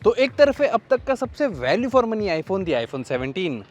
तो एक तरफ है अब तक का सबसे value for money iPhone, the iPhone 17।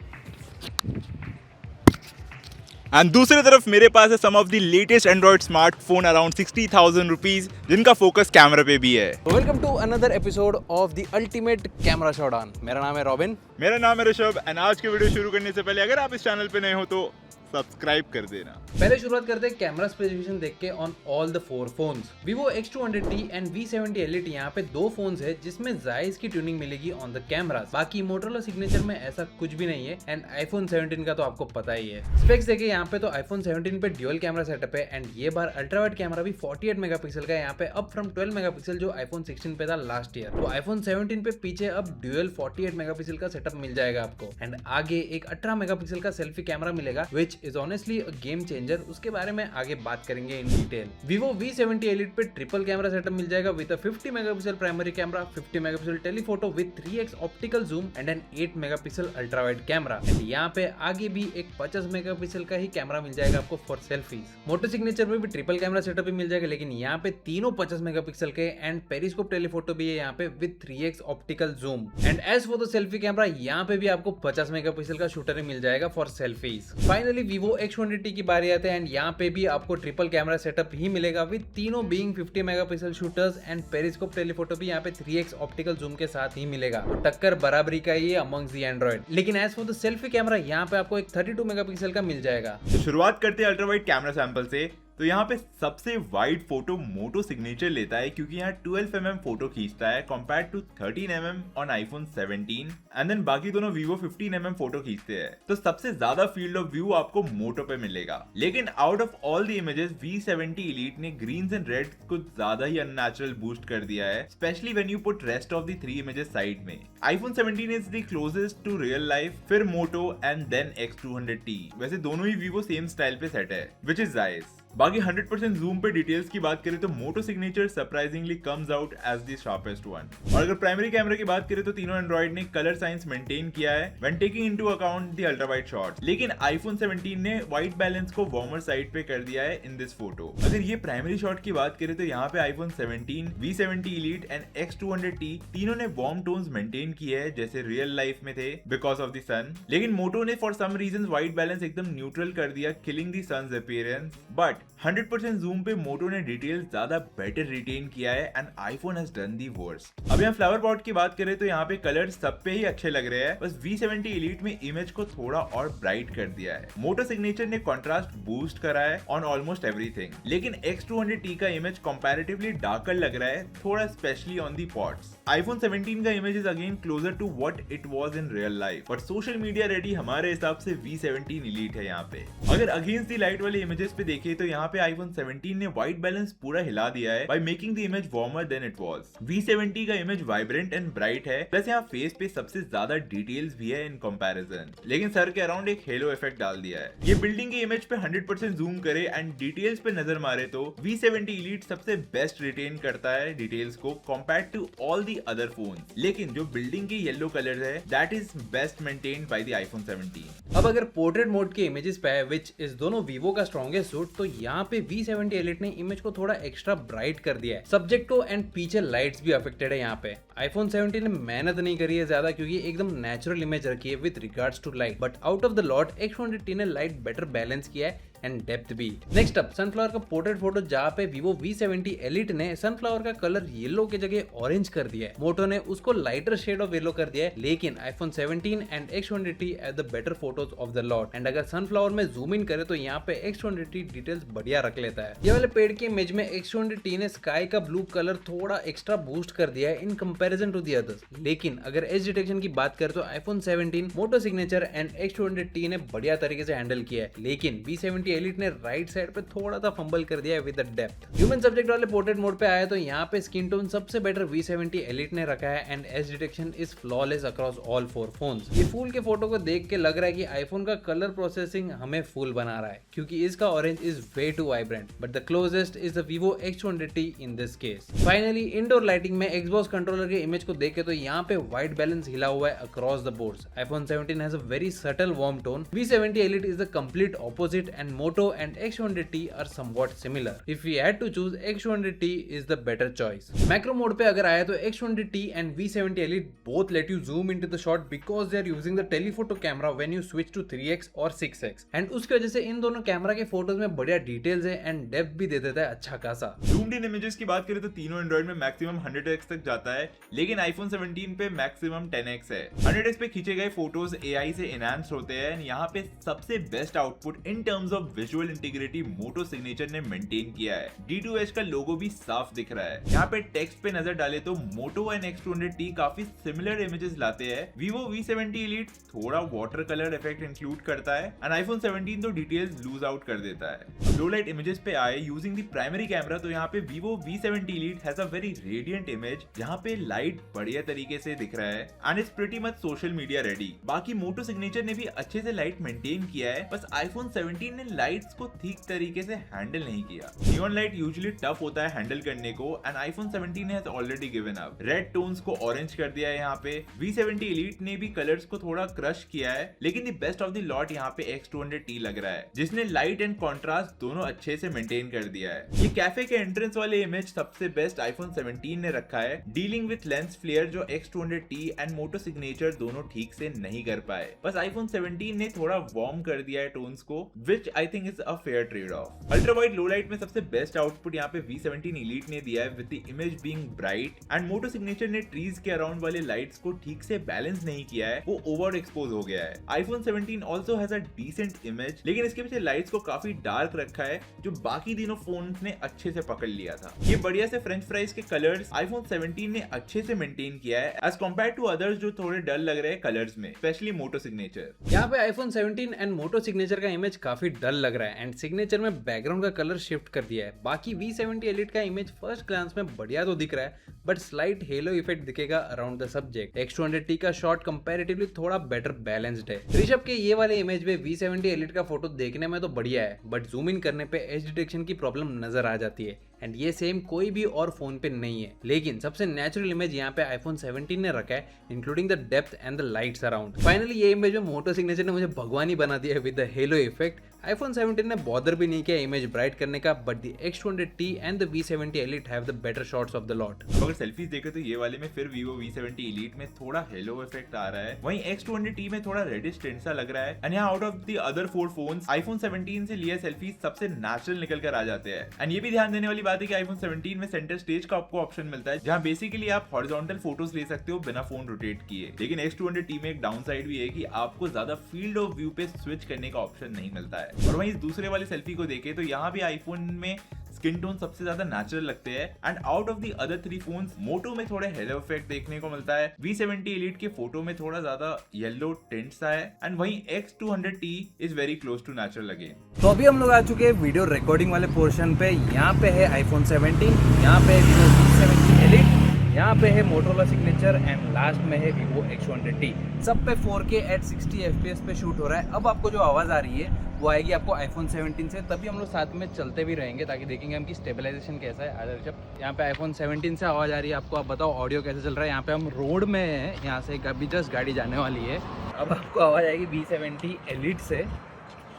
And दूसरी तरफ मेरे पास है some of the latest Android smartphone around 60,000 rupees जिनका फोकस कैमरा पे भी है। Welcome to another episode of the ultimate camera shot on. मेरा नाम है रॉबिन। मेरा नाम है ऋषभ एंड आज की वीडियो शुरू करने से पहले अगर आप इस चैनल पे नए हो तो सब्सक्राइब कर देना। पहले शुरुआत करते हैं कैमरा स्पेसिफिकेशन देख के on all the 4 phones. Vivo X200T and V70 Lite यहाँ पे दो फोन्स है जिसमें जायज की ट्यूनिंग मिलेगी ऑन द कैमरा। बाकी मोटोरोला सिग्नेचर में ऐसा कुछ भी नहीं है एंड iPhone 17 का तो आपको पता ही है। स्पेक्स देखे यहाँ पे तो iPhone 17 पे ड्यूअल कैमरा सेटअप है एंड ये बार अल्ट्रा वाइड कैमरा भी 48 मेगापिक्सल का है यहाँ पे, अप फ्रॉम 12 मेगापिक्सल जो iPhone 16 पे था लास्ट ईयर। तो iPhone 17 पे पीछे अब ड्यूअल 48 मेगापिक्सल का सेटअप मिल जाएगा आपको एंड आगे एक 18 मेगापिक्सल का सेल्फी कैमरा मिलेगा which is honestly game changer. उसके बारे में आगे बात करेंगे in detail. Vivo V70 Elite पे ट्रिपल कैमरा सेटअप मिल जाएगा with 50 megapixel primary camera, 50 megapixel telephoto with 3x optical zoom and an 8 megapixel ultra wide camera. And यहाँ पे आगे भी एक 50 मेगापिक्सल का ही कैमरा मिल जाएगा आपको फॉर सेल्फीज। मोटो सिग्नेचर में भी ट्रिपल कैमरा सेटअप ही मिल जाएगा, लेकिन यहाँ पे तीनों 50 मेगापिक्सल के एंड पेरिस्कोप टेलीफोटो भी है यहाँ पे with 3x optical zoom. And as for the selfie camera यहाँ पे भी आपको 50 मेगापिक्सल का शूटर ही मिल जाएगा for selfies. Finally Vivo X20T की बारी आते हैं एंड यहाँ पे भी आपको ट्रिपल कैमरा सेटअप ही मिलेगा विद तीनों being 50 megapixel shooters and periscope telephoto भी यहाँ पे 3x ऑप्टिकल जूम के साथ ही मिलेगा। तो टक्कर बराबरी का ही है अमंग्स दी एंड्रॉइड। लेकिन as for the selfie camera यहाँ पे आपको एक 32 मेगापिक्सल का मिल जाएगा। तो शुरुआत करते हैं अल्ट्रा वाइड कैमरा सैंपल से। तो यहाँ पे सबसे वाइड फोटो मोटो सिग्नेचर लेता है क्योंकि यहाँ 12 mm फोटो खींचता है compare to 13 mm on iPhone 17 and then बाकी दोनों Vivo 15 mm फोटो खींचते हैं। तो सबसे ज्यादा फील्ड ऑफ व्यू आपको मोटो पे मिलेगा। लेकिन out of all the images V70 Elite ने ग्रीन्स एंड रेड को ज्यादा ही अननेचुरल बूस्ट कर दिया है, specially when you put rest of the 3 images side में। iPhone 17 is the closest to real life, फिर मोटो एंड देन X200T। वैसे दोनों ही Vivo सेम स्टाइल पे सेट है विच इज जायज। बाकी 100% जूम पे डिटेल्स की बात करें तो Moto Signature surprisingly comes out as the sharpest one. और अगर प्राइमरी कैमरा की बात करें तो तीनों एंड्रॉइड ने कलर साइंस मेंटेन किया है when taking into account the ultra wide shots. लेकिन iPhone 17 ने व्हाइट बैलेंस को वार्मर साइड पे कर दिया है इन दिस फोटो। अगर ये प्राइमरी शॉट की बात करें तो यहाँ पे iPhone 17, V70 Elite and X200T तीनों ने वार्म टोन्स मेंटेन किए हैं जैसे रियल लाइफ में थे बिकॉज ऑफ द सन। लेकिन मोटो ने for some reason white balance एकदम न्यूट्रल कर दिया, killing the sun's appearance. But 100% zoom पे मोटो ने डिटेल्स ज्यादा बेटर रिटेन किया है and iPhone has done the worst. अब यहाँ फ्लावर पॉट की बात करें तो यहाँ पे कलर सब पे ही अच्छे लग रहे हैं, बस V70 Elite में इमेज को थोड़ा और ब्राइट कर दिया है। मोटो सिग्नेचर ने कंट्रास्ट बूस्ट करा है ऑन ऑलमोस्ट एवरीथिंग। लेकिन X200T का इमेज कंपैरेटिवली डार्कर लग रहा है, थोड़ा specially on the pots. iPhone 17 का image is again closer to what it was in real life, but social media ready हमारे हिसाब से V17 Elite है यहाँ पे। अगर अगेंस्ट दी लाइट वाले इमेजेस पे देखें तो यहाँ पे iPhone 17 ने व्हाइट बैलेंस पूरा हिला दिया है by making the image warmer than it was. V70 का इमेज वाइब्रेंट एंड ब्राइट है, प्लस यहाँ फेस पे सबसे ज्यादा डिटेल्स भी है इन कंपैरिजन। लेकिन सर के अराउंड एक हेलो इफेक्ट डाल दिया है। ये बिल्डिंग के इमेज पे 100% जूम करे एंड डिटेल्स पे नजर मारे तो V70 Elite सबसे बेस्ट रिटेन करता है डिटेल्स को compare to all the other phones. लेकिन जो बिल्डिंग के येलो कलर्स है that is best maintained by the iPhone 17। अब अगर पोर्ट्रेट मोड के इमेजेस पे है विच इज दोनों Vivo का स्ट्रॉन्गेस्ट सूट, तो यहाँ पे V70 Elite ने इमेज को थोड़ा एक्स्ट्रा ब्राइट कर दिया है। सब्जेक्ट को एंड पीछे लाइट्स भी अफेक्टेड है यहाँ पे। iPhone 17 ने मेहनत नहीं करी है ज्यादा क्योंकि एकदम नेचुरल इमेज रखी है with regards to light, but out of the lot X20T ने लाइट बेटर बैलेंस किया है एंड डेप्थ भी। नेक्स्ट अप सनफ्लावर का पोर्ट्रेट फोटो जहाँ पे Vivo V70 Elite ने सनफ्लावर का कलर येलो के जगह ऑरेंज कर दिया है। मोटो ने उसको लाइटर शेड ऑफ येलो कर दिया है, लेकिन iPhone 17 and X20T at the better photos of the lot. And अगर सनफ्लावर में जूम इन करे तो यहाँ पे X20T डिटेल्स बढ़िया रख लेता है। ये वाले पेड़ के इमेज में X20T ने स्काई का ब्लू कलर थोड़ा एक्स्ट्रा बूस्ट कर दिया है in comparison to the others. लेकिन अगर एज डिटेक्शन की बात करें तो iPhone 17, motto signature and X20T ने बढ़िया तरीके से हैंडल किया है, लेकिन V70 Elite ने राइट साइड पे थोड़ा सा फंबल कर दिया है with the depth. Human subject वाले पोर्ट्रेट मोड पे आया तो यहाँ पे स्किन टोन सबसे बेटर V70 Elite ने रखा है and as detection is flawless across all 4 phones. ये फूल के फोटो को देख के लग रहा है कि आईफोन का कलर प्रोसेसिंग हमें फूल बना रहा है क्योंकि इसका orange is way too vibrant, but the closest is the Vivo X200T in this case. Finally indoor lighting में Xbox कंट्रोलर के इमेज को देखे तो यहाँ पे व्हाइट बैलेंस हिला हुआ है across the boards. iPhone 17 has a very subtle warm tone. V70 Elite is the complete opposite and Moto and X200T are somewhat similar. If we had to choose, X200T is the better choice. Macro mode पे अगर आया तो X200T and V70 Elite both let you zoom into the shot because they are using the telephoto camera when you switch to 3x or 6x. And उसकी वजह से इन दोनों camera के photos में बढ़िया डिटेल्स है एंड डेप्थ भी दे देता है अच्छा खासा। zoomed in images की बात करें तो तीनों एंड्रॉइड में मैक्सिमम 100x तक जाता है, लेकिन iPhone 17 पे मैक्सिमम 10x है। 100x पे खींचे गए फोटोज AI से एनहांस होते हैं। यहाँ पे सबसे best output in terms of visual integrity Moto signature ने मेंटेन किया है। D2H का लोगो भी साफ दिख रहा है। यहाँ पे टेक्स्ट पे नजर डाले तो मोटो एंड X200T काफी सिमिलर इमेजेस लाते हैं। Vivo V70 Elite थोड़ा वाटर कलर इफेक्ट इंक्लूड करता है एंड iPhone 17 तो डिटेल्स लूज आउट कर देता है। लो लाइट इमेजेस पे आए यूजिंग द प्राइमरी कैमरा तो यहाँ पे Vivo V70 Elite has a very radiant image जहाँ पे लाइट बढ़िया तरीके से दिख रहा है and it's pretty much social media ready. बाकी मोटो सिग्नेचर ने भी अच्छे से लाइट मेंटेन किया है, बस iPhone 17 ने लाइट्स को ठीक तरीके से हैंडल नहीं किया। नियॉन लाइट यूजुअली टफ होता है हैंडल करने को and iPhone 17 has already given up. Red tones को ऑरेंज कर दिया है यहाँ पे। V70 Elite ने भी कलर्स को थोड़ा क्रश किया है, लेकिन the best of the lot यहाँ पे X200T लग रहा है जिसने लाइट एंड कॉन्ट्रास्ट दोनों अच्छे से मेंटेन कर दिया है। ये कैफे के एंट्रेंस वाले इमेज सबसे बेस्ट iPhone 17 ने रखा है, डीलिंग विथ लेंस फ्लेयर जो X200T एंड मोटो सिग्नेचर दोनों ठीक से नहीं कर पाए। बस iPhone 17 ने थोड़ा वार्म कर दिया है टोन्स को, which I think is a fair trade off. Ultra wide low light में सबसे बेस्ट आउटपुट यहाँ पे V17 Elite ने दिया है with the image being bright and Moto signature ने ट्रीज के अराउंड वाले लाइट्स को ठीक से बैलेंस नहीं किया है, वो ओवर एक्सपोज हो गया है। iPhone 17 also has a decent image, लेकिन इसके पीछे लाइट्स को काफी डार्क रखा है जो बाकी तीनों फोन ने अच्छे से पकड़ लिया था। ये बढ़िया से फ्रेंच फ्राइज के कलर्स iPhone 17 ने अच्छे से मेंटेन किया है एज कंपेयर टू अदर्स जो थोड़े डल लग रहे हैं कलर्स में, स्पेशली मोटो सिग्नेचर। यहाँ पे iPhone 17 एंड मोटो सिग्नेचर का इमेज काफी डल लग रहा है एंड सिग्नेचर में बैकग्राउंड का कलर शिफ्ट कर दिया है। बाकी V70 Elite का इमेज फर्स्ट ग्लांस में बढ़िया तो दिख रहा है, बट स्लाइट हेलो इफेक्ट दिखेगा अराउंड द सब्जेक्ट। X200T का शॉट कंपैरेटिवली थोड़ा बेटर बैलेंस्ड है। ऋषभ के ये वाले इमेज में V70 Elite का फोटो देखने में तो बढ़िया है, बट जूम इन करने पे एज डिटेक्शन की प्रॉब्लम नजर आ जाती है एंड ये सेम कोई भी और फोन पे नहीं है। लेकिन सबसे नेचुरल इमेज यहाँ पे iPhone 17 ने रखा है, including the depth and the lights around. Finally ये इमेज में मोटो सिग्नेचर ने मुझे भगवान ही बना दिया है with the hello effect. iPhone 17 ने बॉदर भी नहीं किया इमेज ब्राइट करने का, but the X200T and the V70 Elite have the better shots of the lot. अगर सेल्फीज देखे तो ये वाले में फिर Vivo V70 Elite में थोड़ा हेलो इफेक्ट आ रहा है, वहीं X200T में थोड़ा रेडिश टिंट सा लग रहा है एंड यहाँ out of the other 4 phones iPhone 17 से लिए सेल्फीज सबसे नेचुरल निकल कर आ जाते हैं। एंड ये भी ध्यान देने वाली बात है कि iPhone 17 में सेंटर स्टेज का आपको ऑप्शन मिलता है जहाँ बेसिकली आप हॉरिजॉन्टल फोटोज ले सकते हो बिना फोन रोटेट किए, लेकिन X200T में एक डाउन साइड भी है कि आपको ज्यादा फील्ड ऑफ व्यू पे स्विच करने का ऑप्शन नहीं मिलता है। और वहीं दूसरे वाली सेल्फी को देखे तो यहाँ भी आईफोन में स्किन टोन सबसे ज्यादा नेचुरल लगते हैं and out of the other 3 phones Moto में थोड़े हेलो इफेक्ट देखने को मिलता है। V70 Elite के फोटो में थोड़ा ज्यादा येलो टिंट सा है एंड वहीं X200T is very close to natural again. तो अभी हम लोग आ चुके हैं वीडियो रिकॉर्डिंग वाले पोर्शन पे। यहाँ पे है iPhone 17, यहाँ पे है Vivo V70 Elite, यहाँ पे है मोटोरोला सिग्नेचर एंड लास्ट में है Vivo X200T। सब पे 4K at 60 FPS पे शूट हो रहा है। अब आपको जो आवाज़ आ रही है वो आएगी आपको iPhone 17 से, तभी हम लोग साथ में चलते भी रहेंगे ताकि देखेंगे हम की स्टेबलाइजेशन कैसा है। आदर जब यहाँ पे iPhone 17 से आवाज़ आ रही है आपको, आप बताओ ऑडियो कैसे चल रहा है। यहाँ पे हम रोड में हैं, यहाँ से अभी जस्ट गाड़ी जाने वाली है। अब आपको आवाज़ आएगी V70 Elite से।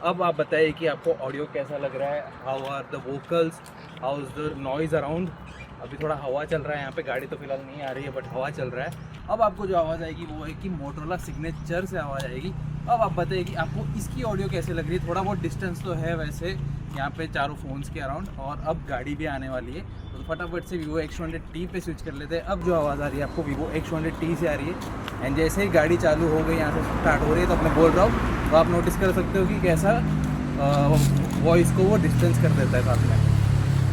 अब आप बताइए कि आपको ऑडियो कैसा लग रहा है, how are the vocals, how is the noise around. अभी थोड़ा हवा चल रहा है यहाँ पे, गाड़ी तो फिलहाल नहीं आ रही है बट हवा चल रहा है। अब आपको जो आवाज़ आएगी वो है कि मोटोरोला सिग्नेचर से आवाज़ आएगी। अब आप बताइए कि आपको इसकी ऑडियो कैसे लग रही है। थोड़ा बहुत डिस्टेंस तो है वैसे यहाँ पे चारों फोन्स के अराउंड, और अब गाड़ी भी आने वाली है तो फटाफट से Vivo X200T पे स्विच कर लेते हैं। अब जो आवाज़ आ रही है आपको Vivo X200T से आ रही है एंड जैसे ही गाड़ी चालू हो गई, यहाँ से स्टार्ट हो रही है तो मैं बोल रहा हूँ तो आप नोटिस कर सकते हो कि कैसा वॉइस को वो डिस्टेंस कर देता है साथ में।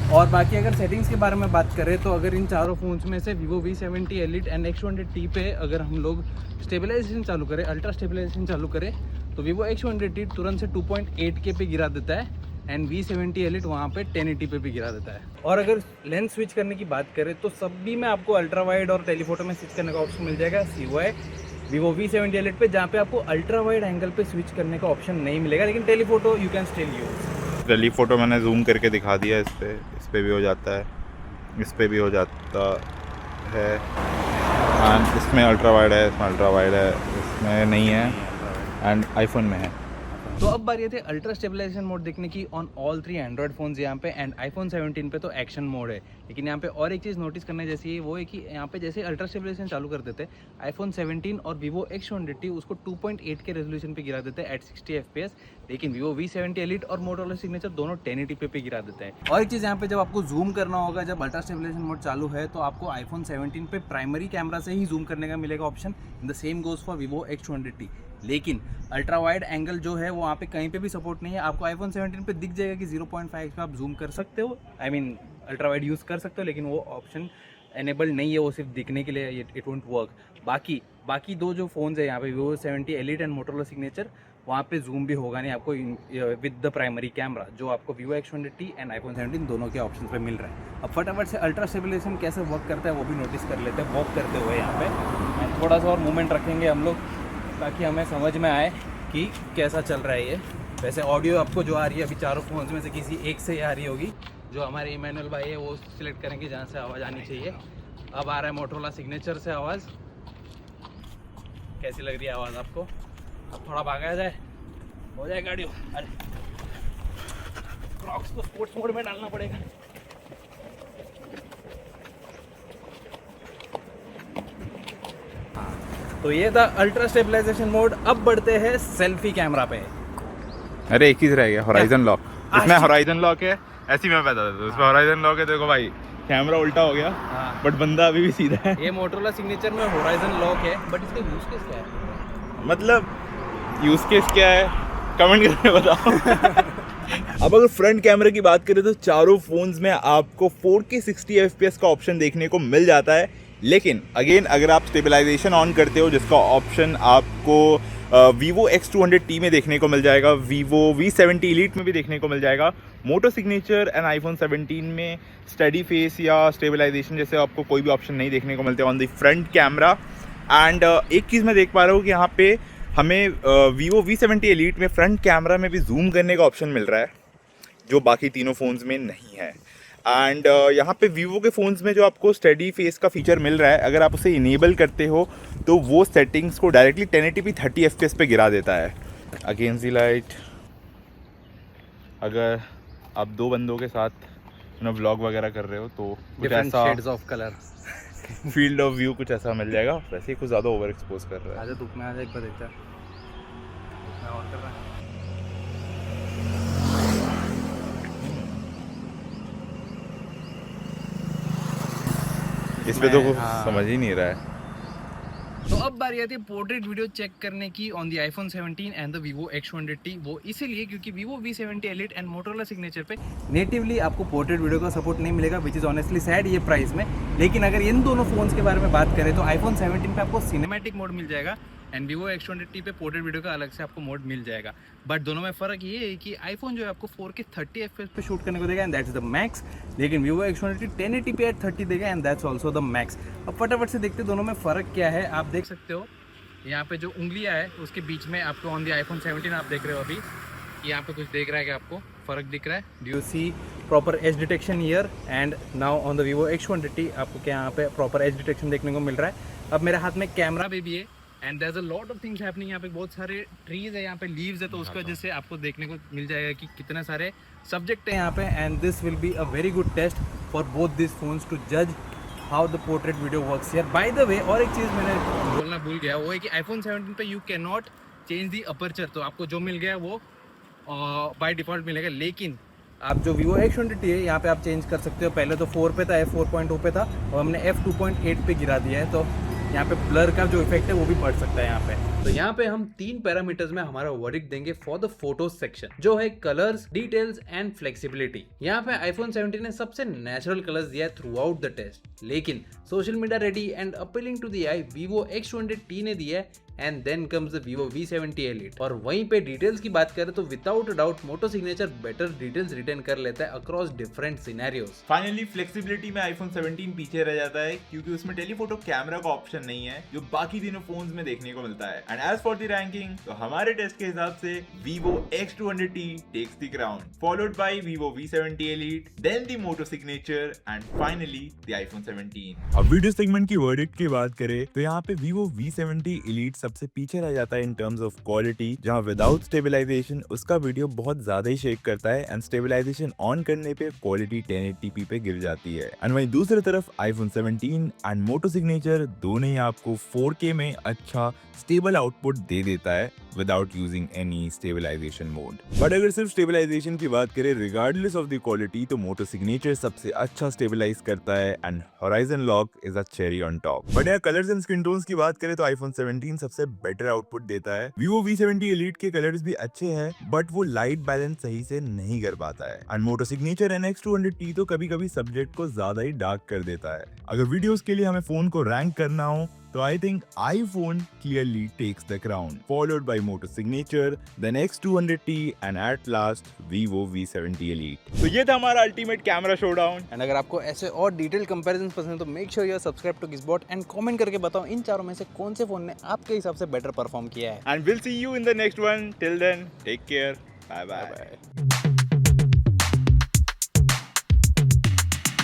और बाकी अगर सेटिंग्स के बारे में बात करें तो अगर इन चारों फ़ोन्स में से Vivo V70 Elite and X200T पे अगर हम लोग स्टेबलाइजेशन चालू करें, अल्ट्रा स्टेबलाइजेशन चालू करें तो Vivo X200T तुरंत से 2.8K पे गिरा देता है एंड V70 Elite वहाँ पे 1080 पे भी गिरा देता है। और अगर लेंस स्विच करने की बात करें तो सब भी में आपको अल्ट्रा वाइड और टेलीफोटो में स्विच करने का ऑप्शन मिल जाएगा सिवाय Vivo V70 Elite पे, जहाँ पे आपको अल्ट्रा वाइड एंगल पे स्विच करने का ऑप्शन नहीं मिलेगा, लेकिन telephoto you can still use. Telephoto मैंने जूम करके दिखा दिया, इस पे भी हो जाता है, इस पे भी हो जाता है। एंड इसमें अल्ट्रा वाइड है, इसमें अल्ट्रा वाइड है, इसमें नहीं है एंड आईफोन में है। तो अब बारी आती है अल्ट्रा स्टेबलाइजेशन मोड देखने की ऑन ऑल 3 एंड्रॉयड फोन्स यहाँ पे, एंड आईफोन 17 पे तो एक्शन मोड है। लेकिन यहाँ पे और एक चीज़ नोटिस करने जैसी है, वो है कि यहाँ पे जैसे अल्ट्रा स्टेबलाइजेशन चालू कर देते हैं आईफोन 17 और Vivo X100T उसको 2.8 के रेजोल्यूशन पे गिरा देते हैं एट 60 FPS, लेकिन Vivo V70 Elite और Motorola Signature दोनों 1080p पे गिरा देते हैं। और एक चीज़ यहाँ पे जब आपको जूम करना होगा, जब अल्ट्रा स्टेबलाइजेशन मोड चालू है, तो आपको आईफोन 17 पे प्राइमरी कैमरा से ही जूम करने का मिलेगा option. The same goes for Vivo X100T। लेकिन अल्ट्रा वाइड एंगल जो है वो वहाँ पे कहीं पे भी सपोर्ट नहीं है। आपको आईफोन 17 पे दिख जाएगा कि 0.5 पे आप जूम कर सकते हो, I mean ultra wide use कर सकते हो, लेकिन वो ऑप्शन एनेबल नहीं है, वो सिर्फ दिखने के लिए, इट वोंट वर्क। बाकी दो जो फ़ोन्स है यहाँ पे Vivo 70 Elite and Motorola Signature, वहाँ पे जूम भी होगा नहीं आपको विद द प्राइमरी कैमरा, जो आपको Vivo X100T एंड आईफोन 17 दोनों के ऑप्शन पे मिल रहा है। अब फटाफट से अल्ट्रा स्टेबलाइजेशन कैसे वर्क करता है वो भी नोटिस कर लेते हैं वॉक करते हुए यहाँ पे। एंड थोड़ा सा और मूवमेंट रखेंगे हम लोग ताकि हमें समझ में आए कि कैसा चल रहा है ये। वैसे ऑडियो आपको जो आ रही है अभी चारों फोन्स में से किसी एक से ही आ रही होगी। जो हमारे इमैनुअल भाई है वो सिलेक्ट करेंगे जहाँ से आवाज़ आनी चाहिए। अब आ रहा है मोटोरोला सिग्नेचर से आवाज़। कैसी लग रही है आवाज़ आपको? अब थोड़ा भागा जाए, हो जाए गाड़ी। अरे क्रॉक्स को स्पोर्ट्स मोड में डालना पड़ेगा। तो ये था अल्ट्रा स्टेबलाइजेशन मोड। अब बढ़ते हैं सेल्फी कैमरा पे। अरे एक चीज रह गया, होराइजन लॉक। इसमें होराइजन लॉक है, ऐसी मैं बता देता हूँ। इसमें होराइजन लॉक है, देखो भाई कैमरा उल्टा हो गया, बट बंदा अभी भी सीधा है। ये मोटोरोला सिग्नेचर में होराइजन लॉक है, बट इसका यूज केस क्या है? मतलब यूज केस क्या है, कमेंट करके बताओ। अब अगर फ्रंट कैमरे की बात करें तो चारों फोन्स में आपको 4K 60 FPS का ऑप्शन देखने को मिल जाता है। लेकिन अगेन अगर आप स्टेबलाइजेशन ऑन करते हो, जिसका ऑप्शन आपको Vivo X200T में देखने को मिल जाएगा, Vivo V70 Elite में भी देखने को मिल जाएगा, मोटो सिग्नेचर एंड आईफोन 17 में स्टडी फेस या स्टेबलाइजेशन जैसे आपको कोई भी ऑप्शन नहीं देखने को मिलते on the front camera. And एक चीज़ मैं देख पा रहा हूँ कि यहाँ पे हमें Vivo V70 Elite में फ्रंट कैमरा में भी जूम करने का ऑप्शन मिल रहा है, जो बाकी तीनों फ़ोन्स में नहीं है। एंड यहाँ पे Vivo के फ़ोन्स में जो आपको स्टडी फेस का फीचर मिल रहा है, अगर आप उसे इनेबल करते हो तो वो सेटिंग्स को डायरेक्टली 1080p 30 FPS पे गिरा देता है। अगेंस्ट द लाइट, अगर आप दो बंदों के साथ व्लॉग वगैरह कर रहे हो तो कुछ ऐसा shades of colour field of view कुछ ऐसा मिल जाएगा। वैसे ही कुछ ज़्यादा ओवर एक्सपोज कर रहा है। आजा धूप में आजा, एक बार देखता है मैं और कर रहा है। इस पे तो कुछ समझ ही नहीं रहा है। तो अब बारी आती है पोर्ट्रेट वीडियो चेक करने की on the iPhone 17 and the Vivo X100T। वो इसीलिए क्योंकि Vivo V70 Elite and Motorola Signature पे नेटिवली आपको पोर्ट्रेट वीडियो का सपोर्ट नहीं मिलेगा, विच इज़ ऑनेस्टली सैड ये प्राइस में। लेकिन अगर इन दोनों फोन्स के बारे में बात करें तो आईफोन 17 पे आपको सिनेमैटिक मोड मिल जाएगा एंड Vivo X100T पे पोर्ट्रेट वीडियो का अलग से आपको मोड मिल जाएगा। बट दोनों में फ़र्क ये है कि आईफोन जो है आपको 4K 30 FPS पे शूट करने को देगा एंड दैट्स द मैक्स, लेकिन Vivo X100T 1080p एट 30 देगा and that's also the max. अब फटाफट से देखते दोनों में फ़र्क क्या है। आप देख सकते हो यहाँ पे जो उंगलियाँ है उसके बीच में आपको ऑन दी आईफोन 17 आप देख रहे हो अभी, यहाँ पे कुछ देख रहा है कि आपको फ़र्क दिख रहा है? Do you see proper edge detection here? And now on the Vivo X100T आपको क्या यहाँ पे प्रॉपर एज डिटेक्शन देखने को मिल रहा है। अब मेरे हाथ में कैमरा भी है and there is a lot of things happening. यहाँ पे बहुत सारे ट्रीज है, यहाँ पे लीव्स है, तो उसकी वजह से आपको देखने को मिल जाएगा कि कितने सारे सब्जेक्ट है यहाँ पे। And this will be a very good test for both this phones to जज how the portrait video works here. By the way और एक चीज़ मैंने बोलना भूल गया, वो है कि आईफोन 17 पे you can not change the aperture. तो आपको जो मिल गया वो बाय डिफ़ॉल्ट मिलेगा, लेकिन आप जो Vivo X100T है यहाँ पे आप चेंज कर सकते हो। पहले तो 4 पे था, F4.0 पे था और हमने F2.8 पे गिरा दिया है, तो यहाँ पे ब्लर का जो इफेक्ट है वो भी बढ़ सकता है यहाँ पे। तो यहाँ पे हम 3 पैरामीटर्स में हमारा वर्डिक्ट देंगे फॉर द फोटो सेक्शन, जो है कलर्स, डिटेल्स एंड फ्लेक्सिबिलिटी। यहाँ पे आईफोन 17 ने सबसे नेचुरल कलर्स दिया है थ्रू आउट द टेस्ट, लेकिन social media ready and appealing to the eye Vivo X100T ने दिया है and then comes the Vivo V70 Elite। और वहीं पे डिटेल्स की बात करें तो विदाउट डाउट मोटो सिग्नेचर बेटर डिटेल्स रिटेन कर लेता है across different scenarios. Finally flexibility में iPhone 17 पीछे रह जाता है क्योंकि उसमें टेलीफोटो कैमरा का ऑप्शन नहीं है जो बाकी तीनों फोन्स में देखने को मिलता है। And as for the ranking तो हमारे टेस्ट के हिसाब से Vivo X200T takes the crown, followed by Vivo V70 Elite, then the Moto signature and finally the iPhone 17। अब वीडियो सेगमेंट की वर्डिक्ट की बात करें तो यहाँ पे Vivo V70 Elite सबसे पीछे रह जाता है इन टर्म्स ऑफ क्वालिटी, जहाँ विदाउट स्टेबलाइजेशन उसका वीडियो बहुत ज्यादा ही शेक करता है एंड स्टेबलाइजेशन ऑन करने पे क्वालिटी 1080p पे गिर जाती है। एंड वहीं दूसरी तरफ iPhone 17 एंड मोटो सिग्नेचर दोनों ही आपको 4K में अच्छा स्टेबल आउटपुट दे देता है without using any stabilisation mode. But अगर सिर्फ स्टेबलाइजेशन की बात करें रिगार्डलेस ऑफ द क्वालिटी तो मोटो सिग्नेचर सबसे अच्छा स्टेबलाइज करता है and horizon lock is a cherry on top. But यार कलर्स एंड स्किन टोन्स की बात करें तो iPhone 17 सबसे बेटर आउटपुट देता है। Vivo V70 Elite के कलर्स भी अच्छे हैं बट वो लाइट बैलेंस सही से नहीं कर पाता है एंड मोटो सिग्नेचर NX200T तो कभी कभी सब्जेक्ट को ज्यादा ही डार्क कर देता है। अगर वीडियोस के लिए हमें फोन को रैंक करना हो तो I think iPhone clearly takes the crown, followed by Moto Signature, then X200T and at last Vivo V70 Elite। तो ये था हमारा अल्टीमेट कैमरा शोडाउन। एंड अगर आपको ऐसे और डिटेल कंपैरिजन पसंद है तो make sure you subscribe to Gizbot and comment करके बताओ इन चारों में से कौन से फोन ने आपके हिसाब से बेटर परफॉर्म किया है। And will see you in the next one. Till then take care, bye bye.